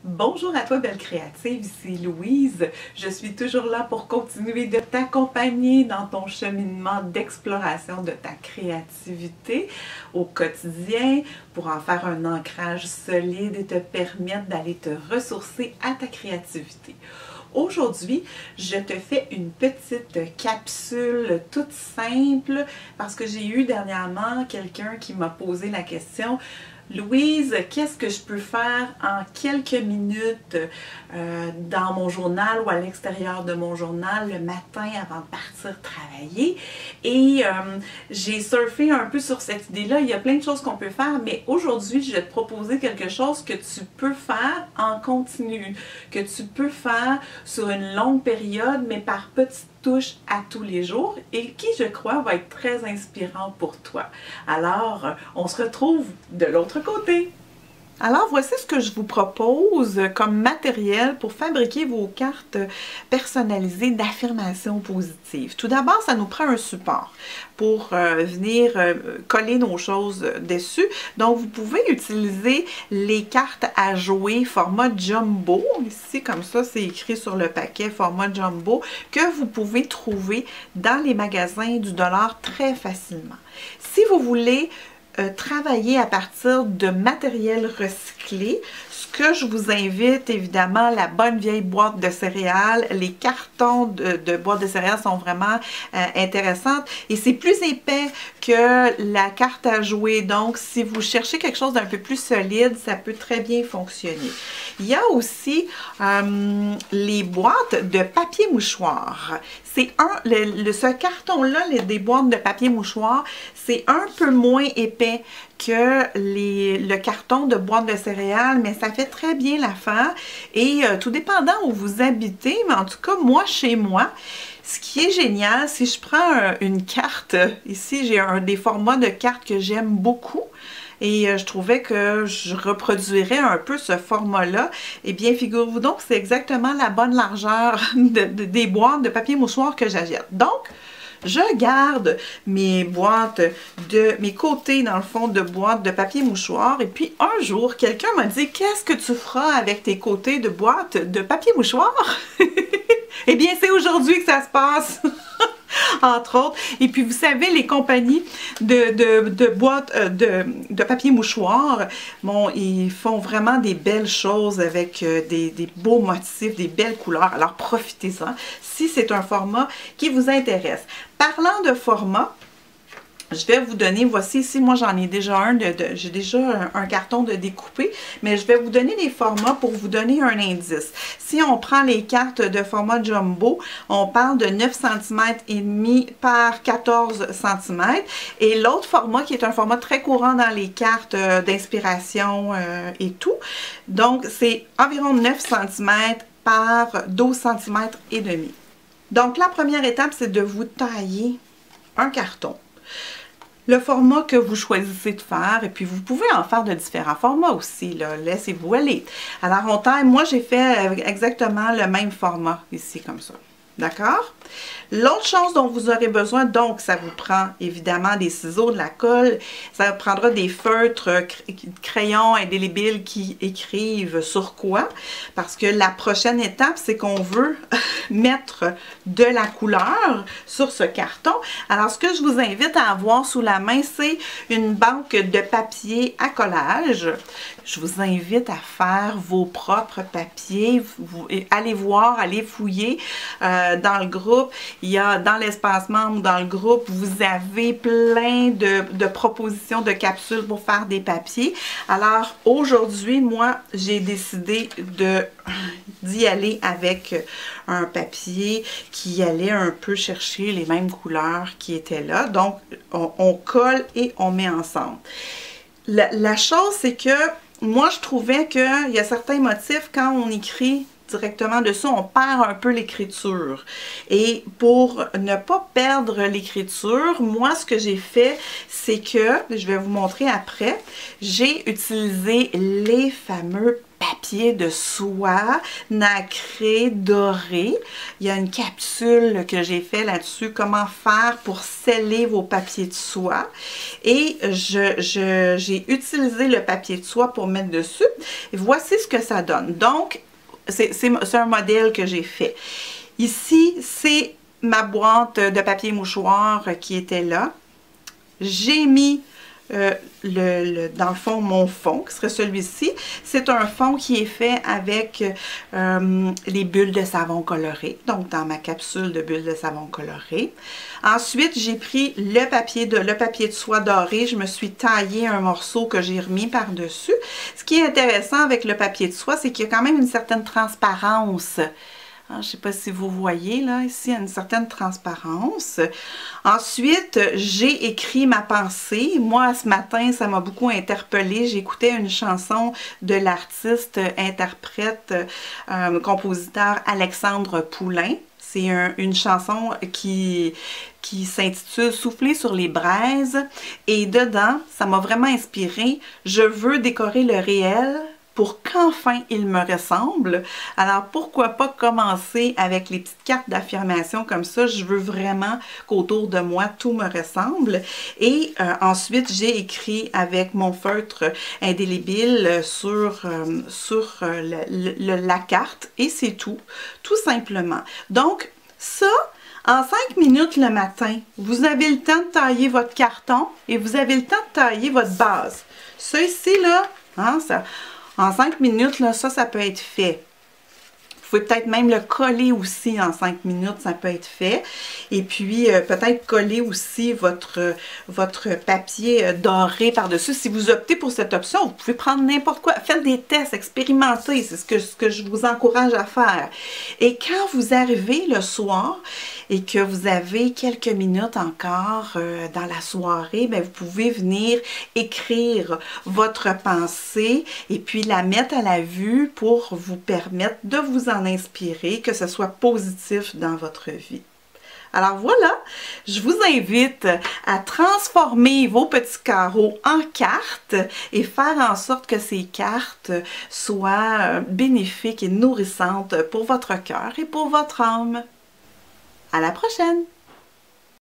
Bonjour à toi, belle créative, ici Louise. Je suis toujours là pour continuer de t'accompagner dans ton cheminement d'exploration de ta créativité au quotidien pour en faire un ancrage solide et te permettre d'aller te ressourcer à ta créativité. Aujourd'hui, je te fais une petite capsule toute simple parce que j'ai eu dernièrement quelqu'un qui m'a posé la question: Louise, qu'est-ce que je peux faire en quelques minutes dans mon journal ou à l'extérieur de mon journal le matin avant de partir travailler? Et j'ai surfé un peu sur cette idée-là. Il y a plein de choses qu'on peut faire, mais aujourd'hui, je vais te proposer quelque chose que tu peux faire en continu, que tu peux faire sur une longue période, mais par petites touches à tous les jours et qui, je crois, va être très inspirant pour toi. Alors, on se retrouve de l'autre côté. Alors, voici ce que je vous propose comme matériel pour fabriquer vos cartes personnalisées d'affirmation positive. Tout d'abord, ça nous prend un support pour venir coller nos choses dessus. Donc, vous pouvez utiliser les cartes à jouer format jumbo. Ici, comme ça, c'est écrit sur le paquet format jumbo que vous pouvez trouver dans les magasins du dollar très facilement. Si vous voulez travailler à partir de matériel recyclé, ce que je vous invite, évidemment, la bonne vieille boîte de céréales. Les cartons de boîte de céréales sont vraiment intéressantes et c'est plus épais que la carte à jouer. Donc, si vous cherchez quelque chose d'un peu plus solide, ça peut très bien fonctionner. Il y a aussi les boîtes de papier mouchoir. C'est ce carton-là, des boîtes de papier mouchoir, c'est un peu moins épais que le carton de boîte de céréales, mais ça fait très bien l'affaire. Et tout dépendant où vous habitez, mais en tout cas, moi, chez moi, ce qui est génial, si je prends une carte, ici, j'ai des formats de cartes que j'aime beaucoup. Et je trouvais que je reproduirais un peu ce format-là. Eh bien, figurez-vous donc, c'est exactement la bonne largeur des boîtes de papier mouchoir que j'achète. Donc, je garde mes boîtes mes côtés, dans le fond, de boîtes de papier mouchoir. Et puis, un jour, quelqu'un m'a dit: qu'est-ce que tu feras avec tes côtés de boîtes de papier mouchoir? Eh bien, c'est aujourd'hui que ça se passe. Entre autres. Et puis, vous savez, les compagnies de boîtes de papier mouchoir, bon, ils font vraiment des belles choses avec des beaux motifs, des belles couleurs. Alors, profitez-en si c'est un format qui vous intéresse. Parlant de format, je vais vous donner, voici ici, moi j'en ai déjà un, j'ai déjà un carton de découpé, mais je vais vous donner des formats pour vous donner un indice. Si on prend les cartes de format jumbo, on parle de 9 cm et demi par 14 cm. Et l'autre format qui est un format très courant dans les cartes d'inspiration et tout, donc c'est environ 9 cm par 12 cm et demi. Donc la première étape, c'est de vous tailler un carton. Le format que vous choisissez de faire, et puis vous pouvez en faire de différents formats aussi, là, laissez-vous aller. Alors on taille, moi j'ai fait exactement le même format ici comme ça, d'accord? L'autre chose dont vous aurez besoin, donc ça vous prend évidemment des ciseaux, de la colle, ça vous prendra des feutres, crayons indélébiles qui écrivent sur quoi, parce que la prochaine étape, c'est qu'on veut mettre de la couleur sur ce carton. Alors ce que je vous invite à avoir sous la main, c'est une banque de papier à collage. Je vous invite à faire vos propres papiers, allez voir, allez fouiller dans le groupe. Il y a dans l'espace membre, dans le groupe, vous avez plein de propositions de capsules pour faire des papiers. Alors aujourd'hui, moi, j'ai décidé d'y aller avec un papier qui allait un peu chercher les mêmes couleurs qui étaient là. Donc, on colle et on met ensemble. La chose, c'est que moi, je trouvais qu'il y a certains motifs, quand on écrit directement dessus, on perd un peu l'écriture. Et pour ne pas perdre l'écriture, moi, ce que j'ai fait, c'est que, je vais vous montrer après, j'ai utilisé les fameux papier de soie nacré doré. Il y a une capsule que j'ai fait là-dessus, comment faire pour sceller vos papiers de soie. Et j'ai utilisé le papier de soie pour mettre dessus. Et voici ce que ça donne. Donc, c'est un modèle que j'ai fait. Ici, c'est ma boîte de papier mouchoir qui était là. J'ai mis dans le fond, mon fond, qui serait celui-ci. C'est un fond qui est fait avec les bulles de savon coloré, donc dans ma capsule de bulles de savon coloré. Ensuite, j'ai pris le papier de soie doré. Je me suis taillé un morceau que j'ai remis par-dessus. Ce qui est intéressant avec le papier de soie, c'est qu'il y a quand même une certaine transparence. Je ne sais pas si vous voyez, là, ici, il y a une certaine transparence. Ensuite, j'ai écrit ma pensée. Moi, ce matin, ça m'a beaucoup interpellée. J'écoutais une chanson de l'artiste, interprète, compositeur Alexandre Poulain. C'est une chanson qui s'intitule « Souffler sur les braises ». Et dedans, ça m'a vraiment inspirée. Je veux décorer le réel pour qu'enfin il me ressemble. Alors, pourquoi pas commencer avec les petites cartes d'affirmation comme ça. Je veux vraiment qu'autour de moi, tout me ressemble. Et ensuite, j'ai écrit avec mon feutre indélébile sur la carte. Et c'est tout simplement. Donc, ça, en 5 minutes le matin, vous avez le temps de tailler votre carton et vous avez le temps de tailler votre base. Ça ici, là, hein, en 5 minutes, là, ça peut être fait. Vous pouvez peut-être même le coller aussi en 5 minutes, ça peut être fait. Et puis, peut-être coller aussi votre papier doré par-dessus. Si vous optez pour cette option, vous pouvez prendre n'importe quoi. Faites des tests, expérimentez. C'est ce que je vous encourage à faire. Et quand vous arrivez le soir et que vous avez quelques minutes encore dans la soirée, bien, vous pouvez venir écrire votre pensée et puis la mettre à la vue pour vous permettre de vous en inspirer, que ce soit positif dans votre vie. Alors voilà, je vous invite à transformer vos petits carreaux en cartes et faire en sorte que ces cartes soient bénéfiques et nourrissantes pour votre cœur et pour votre âme. À la prochaine!